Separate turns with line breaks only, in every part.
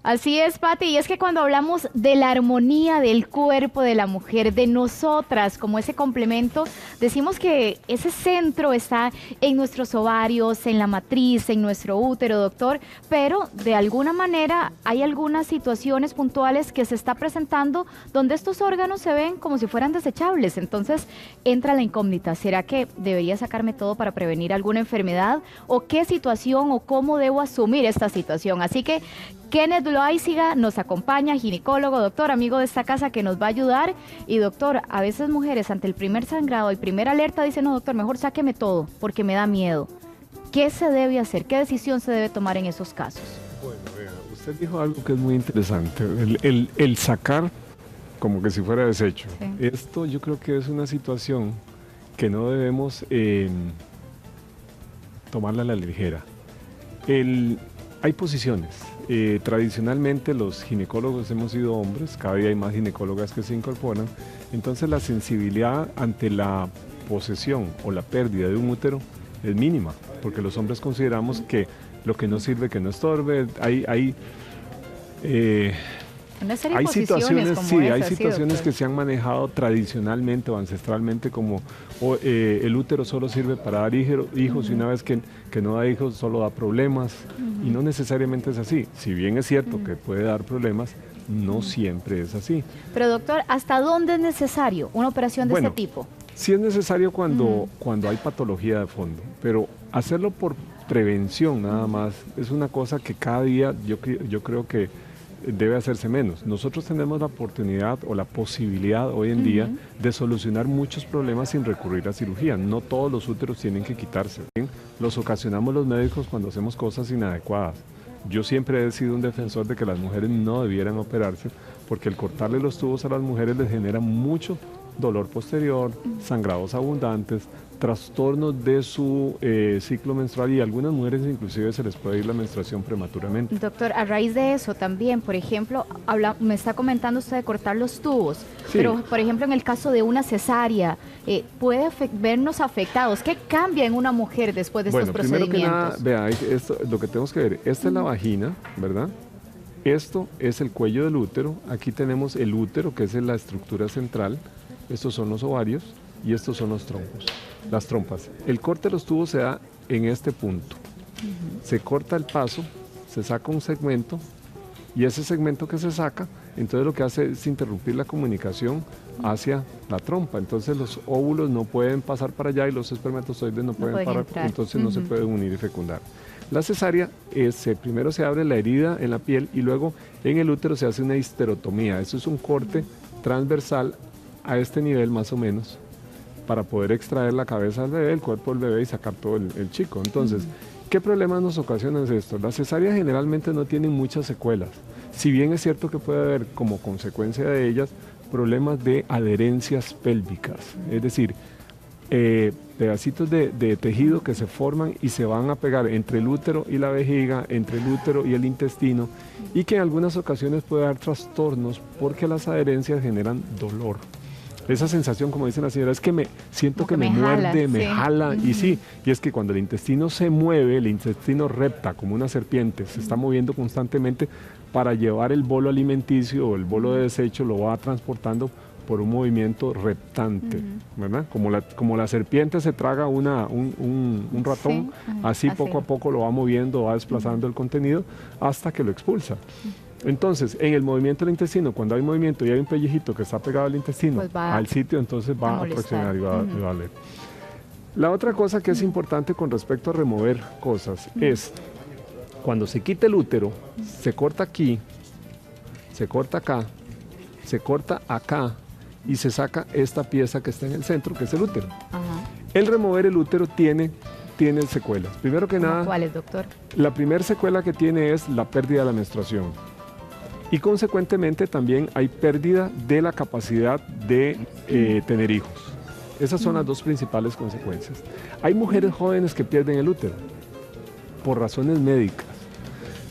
Así es, Pati, y es que cuando hablamos de la armonía del cuerpo de la mujer, de nosotras como ese complemento, decimos que ese centro está en nuestros ovarios, en la matriz, en nuestro útero, doctor, pero de alguna manera hay algunas situaciones puntuales que se está presentando donde estos órganos se ven como si fueran desechables. Entonces entra la incógnita, ¿será que debería sacarme todo para prevenir alguna enfermedad? ¿O qué situación o cómo debo asumir esta situación? Así que Kenneth Loaiziga nos acompaña, ginecólogo, doctor, amigo de esta casa que nos va a ayudar. Y doctor, a veces mujeres ante el primer sangrado y primera alerta dicen, no doctor, mejor sáqueme todo porque me da miedo. ¿Qué se debe hacer? ¿Qué decisión se debe tomar en esos casos?
Bueno, vea, usted dijo algo que es muy interesante, el sacar como que si fuera desecho.
Sí.
Esto yo creo que es una situación que no debemos tomarla a la ligera. Hay posiciones. Tradicionalmente los ginecólogos hemos sido hombres, cada día hay más ginecólogas que se incorporan, entonces la sensibilidad ante la posesión o la pérdida de un útero es mínima, porque los hombres consideramos que lo que no sirve que no estorbe.
Una serie
Hay
de
situaciones,
como
sí, hay
esa,
situaciones
doctor.
que se han manejado tradicionalmente o ancestralmente como el útero solo sirve para dar hijos y una vez que no da hijos solo da problemas y no necesariamente es así. Si bien es cierto que puede dar problemas, no siempre es así.
Pero doctor, ¿hasta dónde es necesario una operación de
Bueno,
este tipo?
Sí es necesario cuando hay patología de fondo, pero hacerlo por prevención nada más es una cosa que cada día yo creo que debe hacerse menos. Nosotros tenemos la oportunidad o la posibilidad hoy en día de solucionar muchos problemas sin recurrir a cirugía. No todos los úteros tienen que quitarse. Los ocasionamos los médicos cuando hacemos cosas inadecuadas. Yo siempre he sido un defensor de que las mujeres no debieran operarse porque el cortarle los tubos a las mujeres les genera mucho dolor posterior, sangrados abundantes, trastornos de su ciclo menstrual y a algunas mujeres inclusive se les puede ir la menstruación prematuramente.
Doctor, a raíz de eso también, por ejemplo, me está comentando usted de cortar los tubos,
Sí.
pero por ejemplo en el caso de una cesárea, puede vernos afectados. ¿Qué cambia en una mujer después de estos
Primero que nada,
procedimientos?
vea, esto, lo que tenemos que ver, esta es la vagina, ¿verdad? Esto es el cuello del útero, aquí tenemos el útero que es la estructura central, estos son los ovarios y estos son los trompos, las trompas. El corte de los tubos se da en este punto. Se corta el paso, se saca un segmento y ese segmento que se saca, entonces lo que hace es interrumpir la comunicación hacia la trompa. Entonces los óvulos no pueden pasar para allá y los espermatozoides no pueden parar,
entrar.
entonces no se pueden unir y fecundar. La cesárea primero se abre la herida en la piel y luego en el útero se hace una histerotomía. Eso es un corte transversal a este nivel más o menos para poder extraer la cabeza del bebé, el cuerpo del bebé y sacar todo el chico. Entonces, ¿qué problemas nos ocasionan esto? Las cesáreas generalmente no tienen muchas secuelas. Si bien es cierto que puede haber como consecuencia de ellas problemas de adherencias pélvicas, es decir, pedacitos de tejido que se forman y se van a pegar entre el útero y la vejiga, entre el útero y el intestino, y que en algunas ocasiones puede dar trastornos porque las adherencias generan dolor. Esa sensación, como dice la señora, es que siento que me muerde, me jala, y sí, y es que cuando el intestino se mueve, el intestino repta como una serpiente, se está moviendo constantemente para llevar el bolo alimenticio o el bolo de desecho, lo va transportando por un movimiento reptante, ¿verdad? Como la serpiente se traga un ratón, así poco a poco lo va moviendo, va desplazando el contenido hasta que lo expulsa. Entonces, en el movimiento del intestino, cuando hay movimiento y hay un pellejito que está pegado al intestino,
pues
al sitio, entonces va a presionar y va a doler. La otra cosa que es importante con respecto a remover cosas es, cuando se quita el útero, se corta aquí, se corta acá, se corta acá y se saca esta pieza que está en el centro, que es el útero. El remover el útero tiene secuelas. Primero que nada,
¿cuáles, doctor?
La primera secuela que tiene es la pérdida de la menstruación. Y consecuentemente también hay pérdida de la capacidad de tener hijos. Esas son las dos principales consecuencias. Hay mujeres jóvenes que pierden el útero por razones médicas.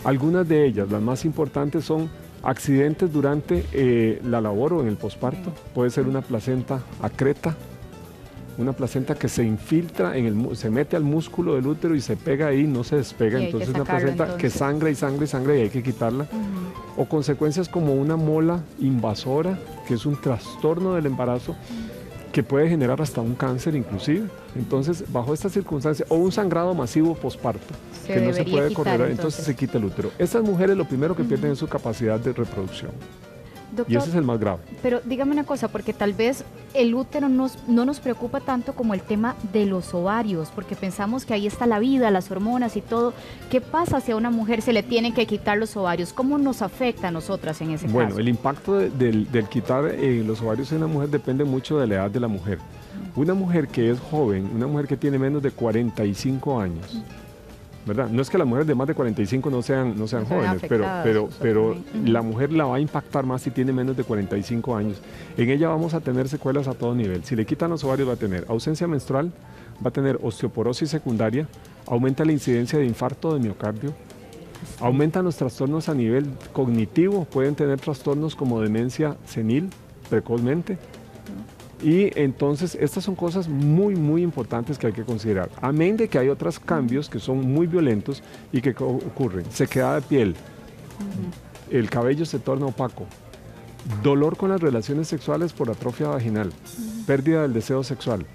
Algunas de ellas, las más importantes, son accidentes durante la labor o en el posparto. Puede ser una placenta acreta, una placenta que se infiltra, se mete al músculo del útero y se pega ahí, no se despega. Entonces es una placenta que sangra y sangra y sangra y hay que quitarla. o consecuencias como una mola invasora, que es un trastorno del embarazo, que puede generar hasta un cáncer inclusive. Entonces, bajo estas circunstancias, o un sangrado masivo posparto, que no se puede correr, entonces se quita el útero. Estas mujeres lo primero que pierden es su capacidad de reproducción.
Doctor,
y ese es el más grave.
Pero dígame una cosa, porque tal vez el útero no nos preocupa tanto como el tema de los ovarios, porque pensamos que ahí está la vida, las hormonas y todo. ¿Qué pasa si a una mujer se le tienen que quitar los ovarios? ¿Cómo nos afecta a nosotras en ese caso?
Bueno, el impacto del quitar los ovarios en la mujer depende mucho de la edad de la mujer. Una mujer que es joven, una mujer que tiene menos de 45 años, ¿verdad? No es que las mujeres de más de 45 no sean jóvenes, pero la mujer la va a impactar más si tiene menos de 45 años. En ella vamos a tener secuelas a todo nivel. Si le quitan los ovarios va a tener ausencia menstrual, va a tener osteoporosis secundaria, aumenta la incidencia de infarto de miocardio, aumentan los trastornos a nivel cognitivo, pueden tener trastornos como demencia senil precozmente. Y entonces estas son cosas muy, muy importantes que hay que considerar. Amén de que hay otros cambios que son muy violentos y que ocurren. Sequedad de piel, el cabello se torna opaco, dolor con las relaciones sexuales por atrofia vaginal, pérdida del deseo sexual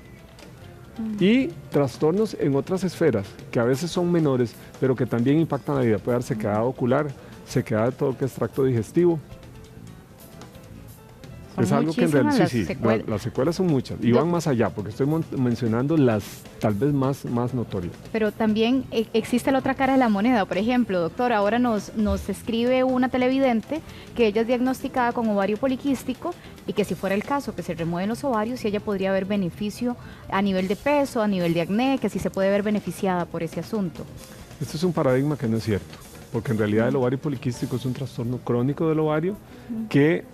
y trastornos en otras esferas que a veces son menores, pero que también impactan la vida. Puede dar sequedad ocular, sequedad de todo lo que es tracto digestivo. Es algo que en realidad, las secuelas son muchas y van más allá, porque estoy mencionando las tal vez más notorias.
Pero también existe la otra cara de la moneda. Por ejemplo, doctor, ahora nos escribe una televidente que ella es diagnosticada con ovario poliquístico y que si fuera el caso que se remueven los ovarios, ella podría ver beneficio a nivel de peso, a nivel de acné, que sí se puede ver beneficiada por ese asunto.
Esto es un paradigma que no es cierto, porque en realidad el ovario poliquístico es un trastorno crónico del ovario que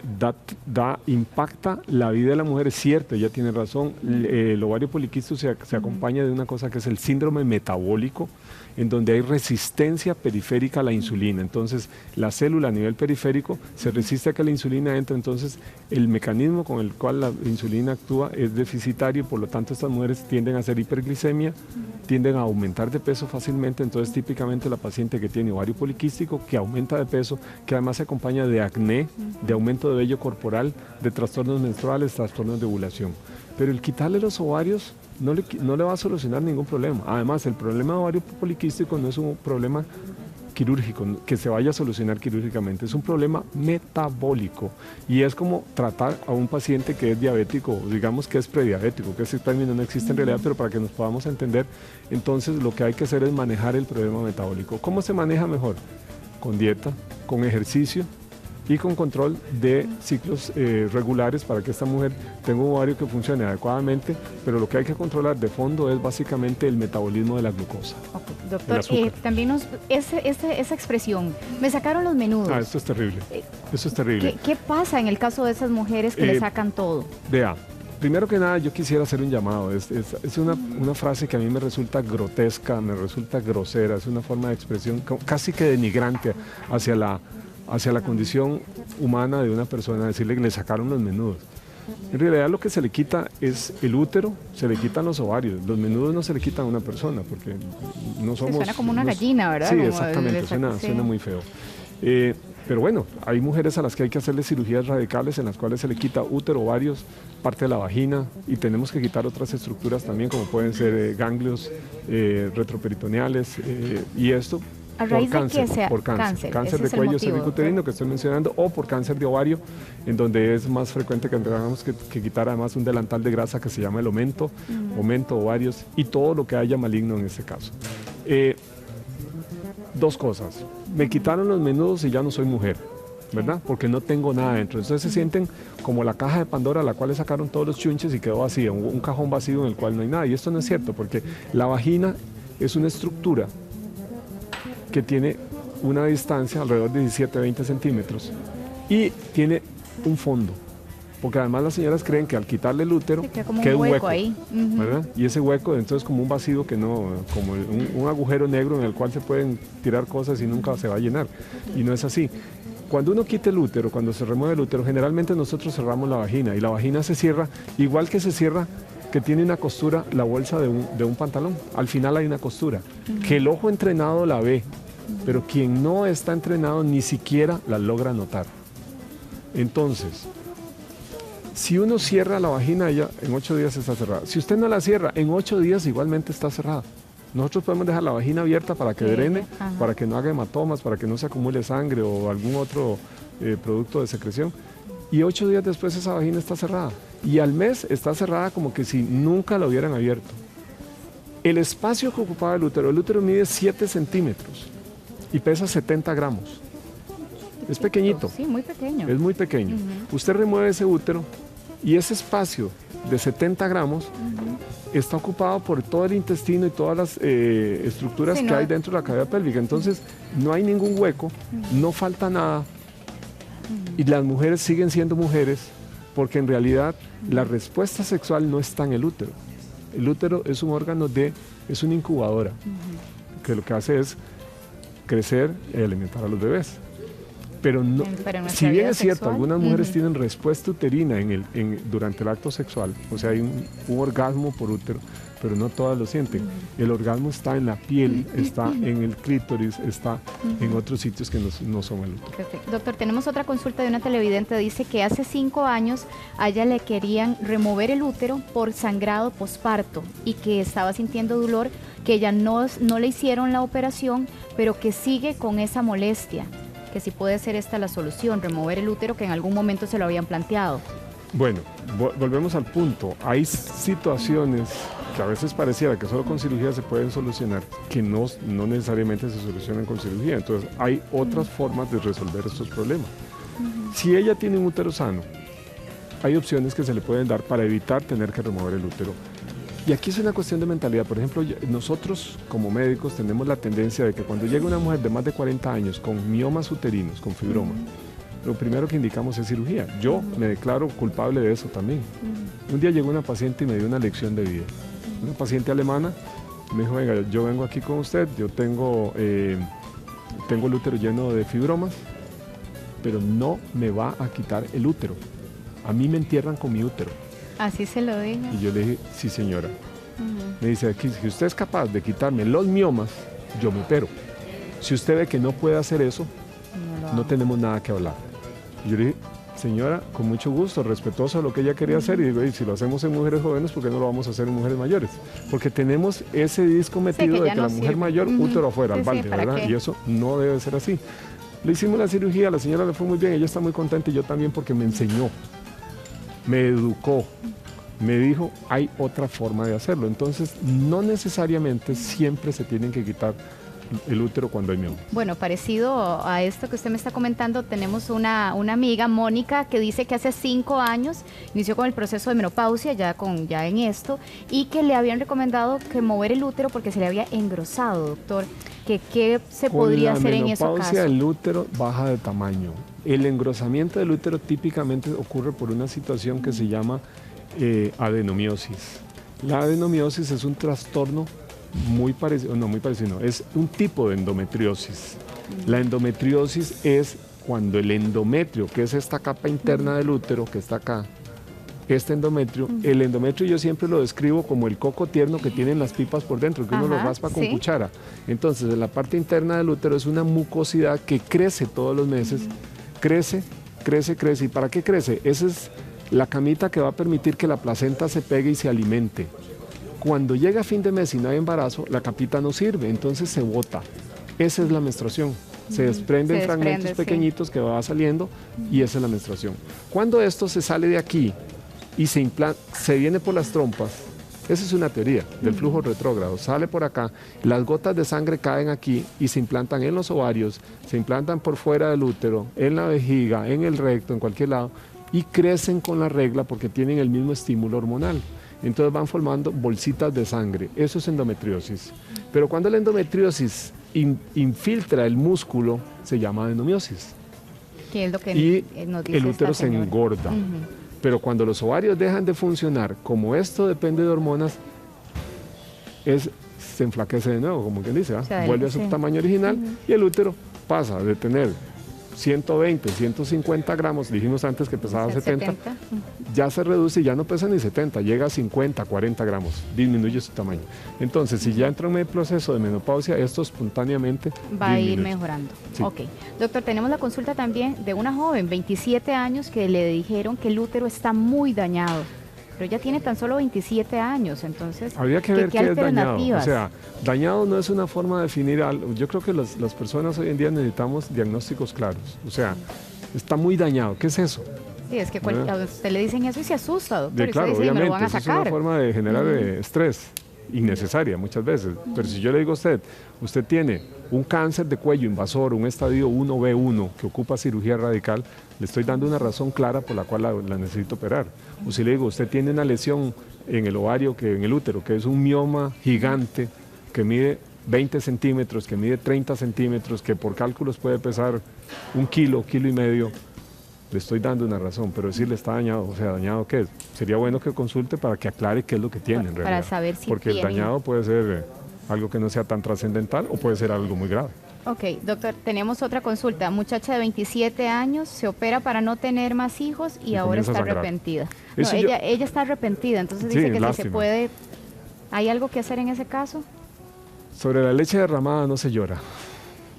impacta la vida de la mujer. Es cierto, ella tiene razón, el ovario poliquístico se acompaña de una cosa que es el síndrome metabólico, en donde hay resistencia periférica a la insulina. Entonces, la célula a nivel periférico se resiste a que la insulina entre, entonces el mecanismo con el cual la insulina actúa es deficitario, por lo tanto estas mujeres tienden a hacer hiperglicemia, tienden a aumentar de peso fácilmente. Entonces, típicamente la paciente que tiene ovario poliquístico, que aumenta de peso, que además se acompaña de acné, de aumento de vello corporal, de trastornos menstruales, trastornos de ovulación. Pero el quitarle los ovarios no le va a solucionar ningún problema. Además, el problema de ovario poliquístico no es un problema quirúrgico, que se vaya a solucionar quirúrgicamente, es un problema metabólico y es como tratar a un paciente que es diabético, digamos que es prediabético, que ese término no existe en realidad, pero para que nos podamos entender, entonces lo que hay que hacer es manejar el problema metabólico. ¿Cómo se maneja mejor? Con dieta, con ejercicio y con control de ciclos regulares para que esta mujer tenga un ovario que funcione adecuadamente, pero lo que hay que controlar de fondo es básicamente el metabolismo de la glucosa.
Okay. Doctor, también esa expresión, me sacaron los menudos.
Esto es terrible, eso es terrible.
¿Qué pasa en el caso de esas mujeres que le sacan todo?
Vea, primero que nada yo quisiera hacer un llamado, es una frase que a mí me resulta grotesca, me resulta grosera, es una forma de expresión casi que denigrante hacia la condición humana de una persona, decirle que le sacaron los menudos. En realidad lo que se le quita es el útero, se le quitan los ovarios, los menudos no se le quitan a una persona porque no somos...
Suena como una gallina, ¿verdad?
Sí,
como
exactamente, suena muy feo. Pero bueno, hay mujeres a las que hay que hacerle cirugías radicales en las cuales se le quita útero, ovarios, parte de la vagina y tenemos que quitar otras estructuras también como pueden ser ganglios retroperitoneales y esto...
¿A raíz
por cáncer,
de qué sea?
por cáncer de cuello cervicuterino que estoy mencionando, o por cáncer de ovario, en donde es más frecuente que tengamos que quitar además un delantal de grasa que se llama el aumento, ovarios y todo lo que haya maligno en este caso. Dos cosas, me quitaron los menudos y ya no soy mujer, ¿verdad? Porque no tengo nada dentro. Entonces se sienten como la caja de Pandora a la cual le sacaron todos los chunches y quedó vacía, un cajón vacío en el cual no hay nada. Y esto no es cierto, porque la vagina es una estructura que tiene una distancia alrededor de 17-20 centímetros y tiene un fondo, porque además las señoras creen que al quitarle el útero queda un hueco ahí, ¿verdad? Y ese hueco entonces como un vacío que no, como un agujero negro en el cual se pueden tirar cosas y nunca se va a llenar, y no es así. Cuando uno quita el útero, cuando se remueve el útero, generalmente nosotros cerramos la vagina y la vagina se cierra igual que se cierra, que tiene una costura la bolsa de un pantalón. Al final hay una costura que el ojo entrenado la ve, pero quien no está entrenado ni siquiera la logra notar. Entonces, si uno cierra la vagina, ella en 8 días está cerrada. Si usted no la cierra, en 8 días igualmente está cerrada. Nosotros podemos dejar la vagina abierta para que drene, para que no haga hematomas, para que no se acumule sangre o algún otro producto de secreción. Y 8 días después esa vagina está cerrada. Y al mes está cerrada como que si nunca la hubieran abierto. El espacio que ocupaba el útero mide 7 centímetros y pesa 70 gramos. Es pequeñito.
Sí, muy pequeño.
Es muy pequeño. Usted remueve ese útero y ese espacio de 70 gramos está ocupado por todo el intestino y todas las estructuras que hay dentro de la cavidad pélvica. Entonces, no hay ningún hueco, no falta nada y las mujeres siguen siendo mujeres porque en realidad la respuesta sexual no está en el útero. El útero es un órgano es una incubadora que lo que hace es crecer y alimentar a los bebés. Pero, no, si bien es cierto, algunas mujeres tienen respuesta uterina durante el acto sexual, o sea, hay un orgasmo por útero, pero no todas lo sienten. El orgasmo está en la piel, está en el clítoris, está en otros sitios que no son el útero.
Perfecto. Doctor, tenemos otra consulta de una televidente. Dice que hace 5 años a ella le querían remover el útero por sangrado posparto y que estaba sintiendo dolor, que ella no le hicieron la operación, pero que sigue con esa molestia. Que si puede ser esta la solución, remover el útero, que en algún momento se lo habían planteado.
Bueno, volvemos al punto. Hay situaciones que a veces pareciera que solo con cirugía se pueden solucionar, que no necesariamente se solucionan con cirugía. Entonces, hay otras formas de resolver estos problemas. Si ella tiene un útero sano, hay opciones que se le pueden dar para evitar tener que remover el útero. Y aquí es una cuestión de mentalidad. Por ejemplo, nosotros como médicos tenemos la tendencia de que cuando llega una mujer de más de 40 años con miomas uterinos, con fibromas, lo primero que indicamos es cirugía. Yo me declaro culpable de eso también. Un día llegó una paciente y me dio una lección de vida. Una paciente alemana me dijo, venga, yo vengo aquí con usted, yo tengo el útero lleno de fibromas, pero no me va a quitar el útero. A mí me entierran con mi útero.
Así se lo digo.
Y yo le dije, sí señora. Me dice, si usted es capaz de quitarme los miomas, yo me opero. Si usted ve que no puede hacer eso, no tenemos nada que hablar. Y yo le dije, señora, con mucho gusto, respetuoso a lo que ella quería hacer. Y digo, si lo hacemos en mujeres jóvenes, ¿por qué no lo vamos a hacer en mujeres mayores? Porque tenemos ese disco metido de que la mujer mayor, útero afuera, al balde, ¿verdad? Y eso no debe ser así. Le hicimos la cirugía, a la señora le fue muy bien, ella está muy contenta y yo también porque me enseñó. Me educó, me dijo, hay otra forma de hacerlo. Entonces, no necesariamente siempre se tienen que quitar el útero cuando hay miomas.
Bueno, parecido a esto que usted me está comentando, tenemos una amiga, Mónica, que dice que hace 5 años inició con el proceso de menopausia, ya en esto, y que le habían recomendado que mover el útero porque se le había engrosado, doctor. ¿Qué se podría hacer en ese caso? Con la menopausia
el útero baja de tamaño. El engrosamiento del útero típicamente ocurre por una situación que se llama adenomiosis. La adenomiosis es un trastorno muy parecido, es un tipo de endometriosis. La endometriosis es cuando el endometrio, que es esta capa interna del útero que está acá, este endometrio, el endometrio yo siempre lo describo como el coco tierno que tienen las pipas por dentro, que uno lo raspa con cuchara. Entonces, en la parte interna del útero es una mucosidad que crece todos los meses, crece. ¿Y para qué crece? Esa es la camita que va a permitir que la placenta se pegue y se alimente. Cuando llega fin de mes y no hay embarazo, la capita no sirve, entonces se bota. Esa es la menstruación. Se desprenden fragmentos pequeñitos que va saliendo y esa es la menstruación. Cuando esto se sale de aquí y se viene por las trompas, esa es una teoría del flujo retrógrado, sale por acá, las gotas de sangre caen aquí y se implantan en los ovarios, se implantan por fuera del útero, en la vejiga, en el recto, en cualquier lado, y crecen con la regla porque tienen el mismo estímulo hormonal. Entonces van formando bolsitas de sangre, eso es endometriosis. Pero cuando la endometriosis infiltra el músculo, se llama adenomiosis.
¿Qué es lo que
y
nos dice
el útero se engorda. Pero cuando los ovarios dejan de funcionar, como esto depende de hormonas, se enflaquece de nuevo, como quien dice, vuelve a su tamaño original y el útero pasa de tener 120, 150 gramos, dijimos antes que pesaba 70, ya se reduce y ya no pesa ni 70, llega a 50, 40 gramos, disminuye su tamaño. Entonces, si ya entra en el proceso de menopausia, esto espontáneamente
va a ir
disminuye.
mejorando.
Sí.
Ok. Doctor, tenemos la consulta también de una joven, 27 años, que le dijeron que el útero está muy dañado. Pero ella tiene tan solo 27 años, entonces,
habría que ver qué es dañado. O
alternativas?
sea, dañado no es una forma de definir algo. Yo creo que las personas hoy en día necesitamos diagnósticos claros. O sea, está muy dañado. ¿Qué es eso?
Sí, es que a usted le dicen eso y se asusta, doctor.
Claro,
y usted dice, me lo van a
obviamente, eso
sacar.
es una forma de generar estrés innecesaria muchas veces. Pero si yo le digo a usted, usted tiene un cáncer de cuello invasor, un estadio 1B1 que ocupa cirugía radical, le estoy dando una razón clara por la cual la necesito operar. O si le digo, usted tiene una lesión en el ovario, en el útero, que es un mioma gigante que mide 20 centímetros, que mide 30 centímetros, que por cálculos puede pesar 1 kilo, kilo y medio, le estoy dando una razón, pero decirle está dañado, o sea, ¿dañado qué es? Sería bueno que consulte para que aclare qué es lo que tiene en realidad.
Para saber si
porque
tiene...
el dañado puede ser algo que no sea tan trascendental o puede ser algo muy grave.
Ok, doctor, tenemos otra consulta. Muchacha de 27 años, se opera para no tener más hijos y ahora
comienza a
está
sangrar.
arrepentida. No, ella está arrepentida, entonces
Sí,
dice que si se
lástima.
puede... ¿Hay algo que hacer en ese caso?
Sobre la leche derramada no se llora,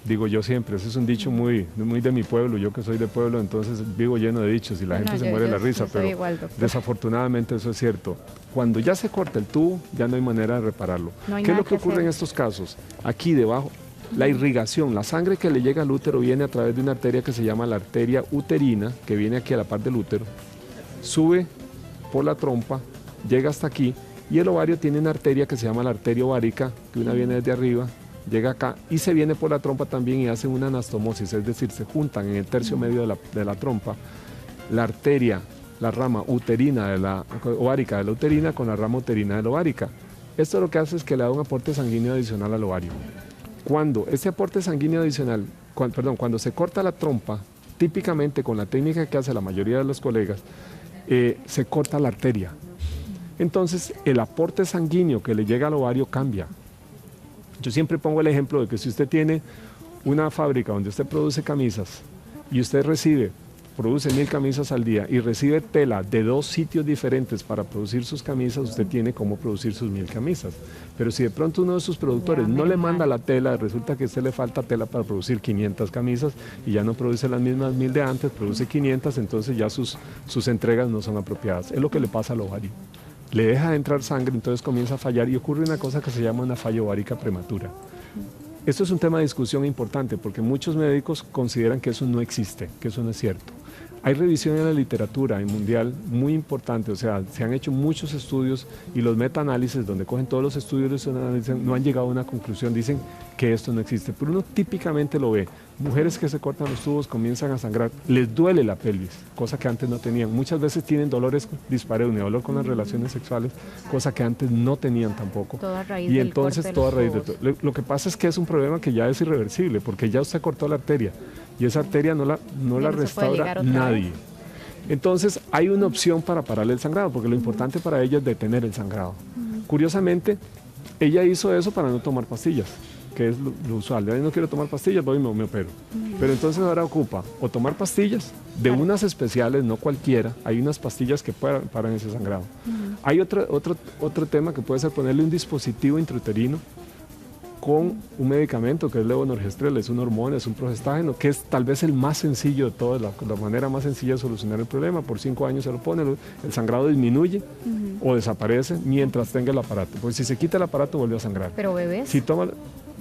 digo yo siempre, ese es un dicho muy de mi pueblo, yo que soy de pueblo, entonces vivo lleno de dichos y la gente se muere de la risa, pero desafortunadamente eso es cierto. Cuando ya se corta el tubo, ya no hay manera de repararlo. ¿Qué es lo que ocurre en estos casos? Aquí debajo, la irrigación, la sangre que le llega al útero viene a través de una arteria que se llama la arteria uterina, que viene aquí a la par del útero, sube por la trompa, llega hasta aquí, y el ovario tiene una arteria que se llama la arteria ovárica, que una viene desde arriba, llega acá y se viene por la trompa también y hacen una anastomosis, es decir, se juntan en el tercio medio de la trompa la arteria, la rama uterina de la ovárica de la uterina con la rama uterina de la ovárica. Esto lo que hace es que le da un aporte sanguíneo adicional al ovario. Cuando ese aporte sanguíneo adicional, cuando se corta la trompa, típicamente con la técnica que hace la mayoría de los colegas, se corta la arteria. Entonces el aporte sanguíneo que le llega al ovario cambia. Yo siempre pongo el ejemplo de que si usted tiene una fábrica donde usted produce camisas y usted produce 1000 camisas al día y recibe tela de 2 sitios diferentes para producir sus camisas, usted tiene cómo producir sus 1000 camisas. Pero si de pronto uno de sus productores no le manda la tela, resulta que a usted le falta tela para producir 500 camisas y ya no produce las mismas 1000 de antes, produce 500, entonces ya sus entregas no son apropiadas. Es lo que le pasa al ovario. Le deja de entrar sangre, entonces comienza a fallar y ocurre una cosa que se llama una falla ovárica prematura. Esto es un tema de discusión importante porque muchos médicos consideran que eso no existe, que eso no es cierto. Hay revisión en la literatura en mundial muy importante, o sea, se han hecho muchos estudios y los metaanálisis, donde cogen todos los estudios y los analizan, no han llegado a una conclusión, dicen que esto no existe. Pero uno típicamente lo ve, mujeres que se cortan los tubos comienzan a sangrar, les duele la pelvis, cosa que antes no tenían. Muchas veces tienen dolores dispareunia, dolor con las relaciones sexuales, cosa que antes no tenían tampoco.
Todo a raíz
y
del
entonces
corte de
todo a
los
raíz de
tubos.
todo. Lo que pasa es que es un problema que ya es irreversible, porque ya usted cortó la arteria y esa arteria no la restaura nadie. Entonces hay una opción para pararle el sangrado, porque lo importante para ella es detener el sangrado. Curiosamente, ella hizo eso para no tomar pastillas, que es lo usual. Yo no quiero tomar pastillas, voy y me opero. Pero entonces ahora ocupa o tomar pastillas, de unas especiales, no cualquiera, hay unas pastillas que paran ese sangrado. Hay otro tema que puede ser ponerle un dispositivo intrauterino con un medicamento que es levonorgestrel, es una hormona, es un progestágeno, que es tal vez el más sencillo de todas, la manera más sencilla de solucionar el problema. Por 5 años se lo pone, el sangrado disminuye o desaparece mientras tenga el aparato. Porque si se quita el aparato vuelve a sangrar.
Pero bebés
Si toma,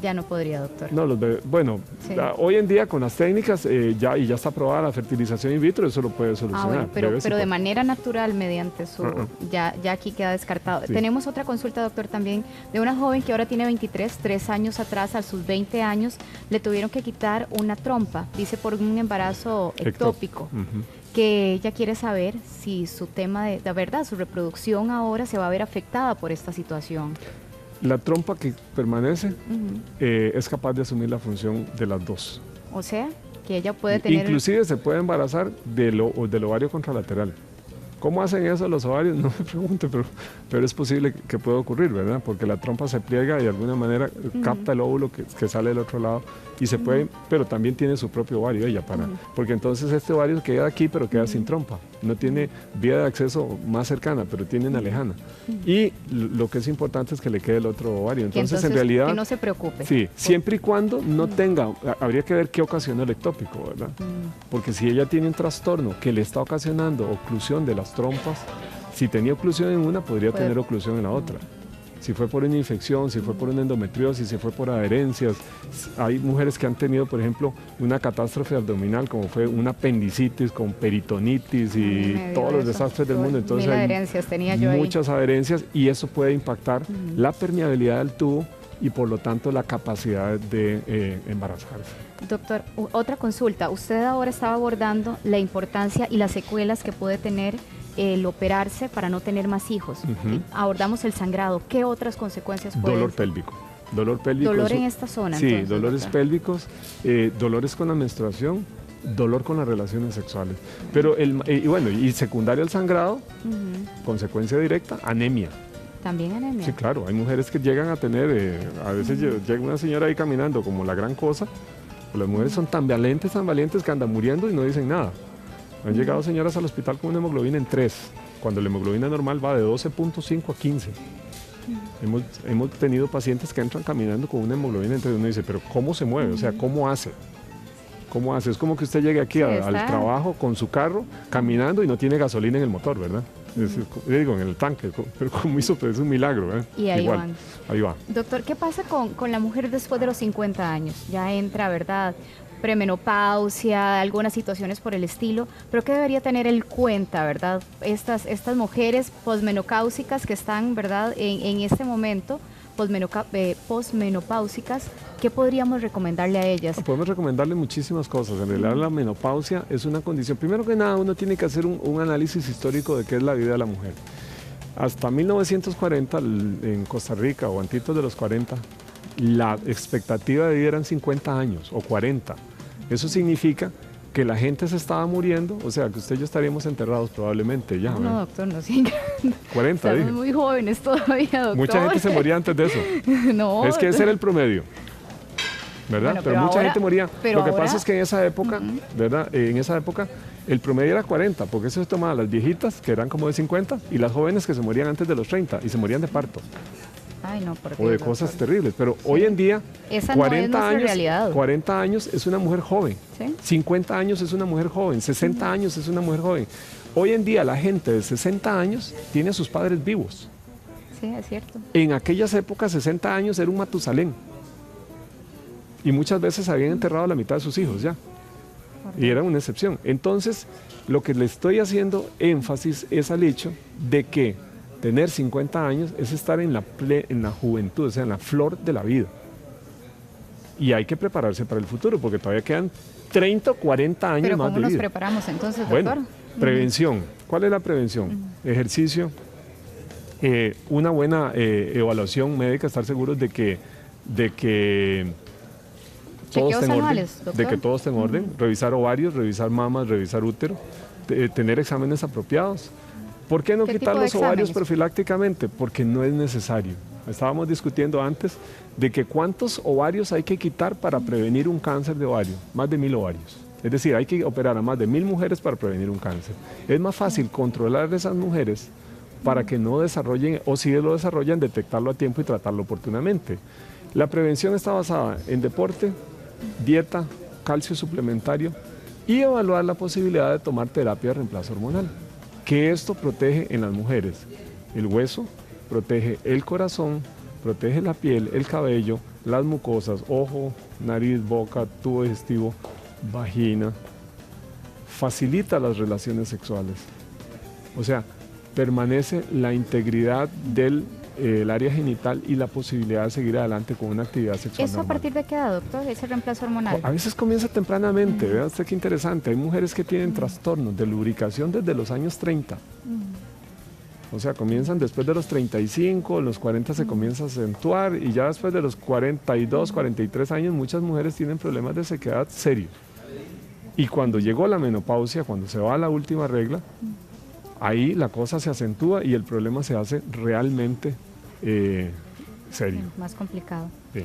ya no podría, doctor.
no, los bebés, bueno,
Sí.
hoy en día con las técnicas ya está aprobada la fertilización in vitro, eso lo puede solucionar.
Bueno,
Bebés sí
pero de
pueden.
manera natural mediante su... Ya aquí queda descartado.
Sí.
Tenemos otra consulta, doctor, también de una joven que ahora tiene 23, 3 años atrás, a sus 20 años, le tuvieron que quitar una trompa, dice por un embarazo ectópico, que ella quiere saber si su tema de verdad, su reproducción ahora se va a ver afectada por esta situación.
La trompa que permanece es capaz de asumir la función de las dos.
O sea, que ella puede tener...
Inclusive se puede embarazar del ovario contralateral. ¿Cómo hacen eso los ovarios? No me pregunte, pero es posible que pueda ocurrir, ¿verdad? Porque la trompa se pliega y de alguna manera capta el óvulo que sale del otro lado y se puede, pero también tiene su propio ovario ella, porque entonces este ovario queda aquí, pero queda sin trompa, no tiene vía de acceso más cercana, pero tiene una lejana. Y lo que es importante es que le quede el otro ovario. Entonces en realidad...
Que no se preocupe.
Sí, siempre y cuando no tenga, habría que ver qué ocasiona el ectópico, ¿verdad? Porque si ella tiene un trastorno que le está ocasionando oclusión de las trompas, si tenía oclusión en una, podría tener oclusión en la otra. Si fue por una infección, si fue por una endometriosis, si fue por adherencias. Hay mujeres que han tenido, por ejemplo, una catástrofe abdominal, como fue una apendicitis con peritonitis y todos los desastres del mundo. Entonces hay
adherencias tenía yo
muchas adherencias y eso puede impactar la permeabilidad del tubo y por lo tanto la capacidad de embarazarse.
Doctor, otra consulta. Usted ahora estaba abordando la importancia y las secuelas que puede tener el operarse para no tener más hijos. Abordamos el sangrado. ¿Qué otras consecuencias pueden?
Dolor pélvico. Dolor pélvico.
Dolor en esta zona.
Sí,
entonces,
dolores pélvicos, dolores con la menstruación, dolor con las relaciones sexuales. Pero y secundario al sangrado, consecuencia directa, anemia.
También anemia.
Sí, claro, hay mujeres que llegan a tener, a veces llega una señora ahí caminando como la gran cosa, las mujeres son tan valientes que andan muriendo y no dicen nada. Han llegado señoras al hospital con una hemoglobina en 3, cuando la hemoglobina normal va de 12.5 a 15. Hemos tenido pacientes que entran caminando con una hemoglobina en 3 y uno dice, pero ¿cómo se mueve? O sea, ¿cómo hace? ¿Cómo hace? Es como que usted llegue aquí al trabajo con su carro, caminando y no tiene gasolina en el motor, ¿verdad? Digo, en el tanque, pero ¿cómo hizo? Pues es un milagro, ¿eh?
Y ahí van.
Ahí va.
Doctor, ¿qué pasa con la mujer después de los 50 años? Ya entra, ¿verdad?, premenopausia, algunas situaciones por el estilo, pero ¿qué debería tener en cuenta, verdad? Estas mujeres posmenopáusicas que están, ¿verdad?, en este momento, posmenopáusicas, ¿qué podríamos recomendarle a ellas?
Podemos recomendarle muchísimas cosas. En realidad la menopausia es una condición, primero que nada uno tiene que hacer un análisis histórico de qué es la vida de la mujer. Hasta 1940 en Costa Rica o antitos de los 40, la expectativa de vida eran 50 años o 40. Eso significa que la gente se estaba muriendo, o sea, que usted y yo estaríamos enterrados probablemente ya.
No, doctor, no siga.
40,
estamos
dije.
muy jóvenes todavía, doctor.
Mucha gente se moría antes de eso.
No.
Es que ese era el promedio, ¿verdad?
Bueno,
pero mucha gente moría. Lo que
ahora...
pasa es que en esa época, ¿verdad? En esa época el promedio era 40, porque eso se tomaba las viejitas, que eran como de 50, y las jóvenes que se morían antes de los 30, y se morían de parto.
Ay, no,
o de cosas terribles, pero hoy en día
esa
40
no es
años,
realidad.
40 años es una mujer joven,
¿Sí?
50 años es una mujer joven, 60 años es una mujer joven. Hoy en día la gente de 60 años tiene a sus padres vivos.
Sí, es cierto.
En aquellas épocas 60 años era un Matusalén y muchas veces habían enterrado a la mitad de sus hijos ya. Y era una excepción. Entonces, lo que le estoy haciendo énfasis es al hecho de que tener 50 años es estar en la juventud, o sea, en la flor de la vida. Y hay que prepararse para el futuro, porque todavía quedan 30 o 40 años más de vida.
¿Pero cómo nos preparamos entonces, doctor?
Bueno, prevención. ¿Cuál es la prevención? Ejercicio, una buena evaluación médica, estar seguros de que todo esté en orden, de que todo esté en orden, revisar ovarios, revisar mamas, revisar útero, tener exámenes apropiados. ¿Por qué no quitar los ovarios profilácticamente? Porque no es necesario. Estábamos discutiendo antes de que cuántos ovarios hay que quitar para prevenir un cáncer de ovario. Más de 1000 ovarios. Es decir, hay que operar a más de 1000 mujeres para prevenir un cáncer. Es más fácil controlar a esas mujeres para que no desarrollen, o si lo desarrollan, detectarlo a tiempo y tratarlo oportunamente. La prevención está basada en deporte, dieta, calcio suplementario y evaluar la posibilidad de tomar terapia de reemplazo hormonal. Que esto protege en las mujeres el hueso, protege el corazón, protege la piel, el cabello, las mucosas, ojo, nariz, boca, tubo digestivo, vagina, facilita las relaciones sexuales. O sea, permanece la integridad del área genital y la posibilidad de seguir adelante con una actividad sexual
¿Eso
normal.
¿A partir de qué edad, doctor, ese reemplazo hormonal?
A veces comienza tempranamente, vea usted qué interesante. Hay mujeres que tienen trastornos de lubricación desde los años 30. O sea, comienzan después de los 35, los 40 se comienza a acentuar y ya después de los 42, 43 años muchas mujeres tienen problemas de sequedad serios. Y cuando llegó la menopausia, cuando se va a la última regla, ahí la cosa se acentúa y el problema se hace realmente serio.
Más complicado.
Sí.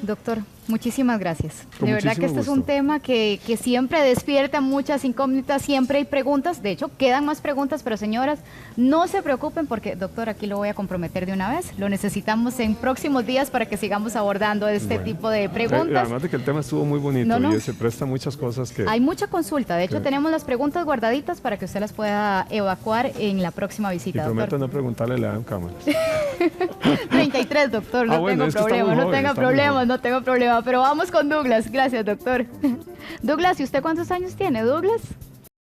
Doctor, Muchísimas gracias.
Con
De verdad que
muchísimo
este es un
gusto.
tema que siempre despierta muchas incógnitas, siempre hay preguntas, de hecho quedan más preguntas, pero señoras, no se preocupen porque, doctor, aquí lo voy a comprometer de una vez, lo necesitamos en próximos días para que sigamos abordando este
Bueno.
tipo de preguntas.
Además de que el tema estuvo muy bonito
No, no.
y se presta muchas cosas que...
Hay mucha consulta, de hecho
Sí.
tenemos las preguntas guardaditas para que usted las pueda evacuar en la próxima
Y
visita,
prometo
doctor.
no preguntarle la edad en cámara.
33, doctor, no
bueno,
tengo
es que está
problema,
muy
no
joven,
tenga
está muy
problema,
joven.
no tengo problema, pero vamos con Douglas, gracias, doctor. Douglas, ¿y usted cuántos años tiene, Douglas?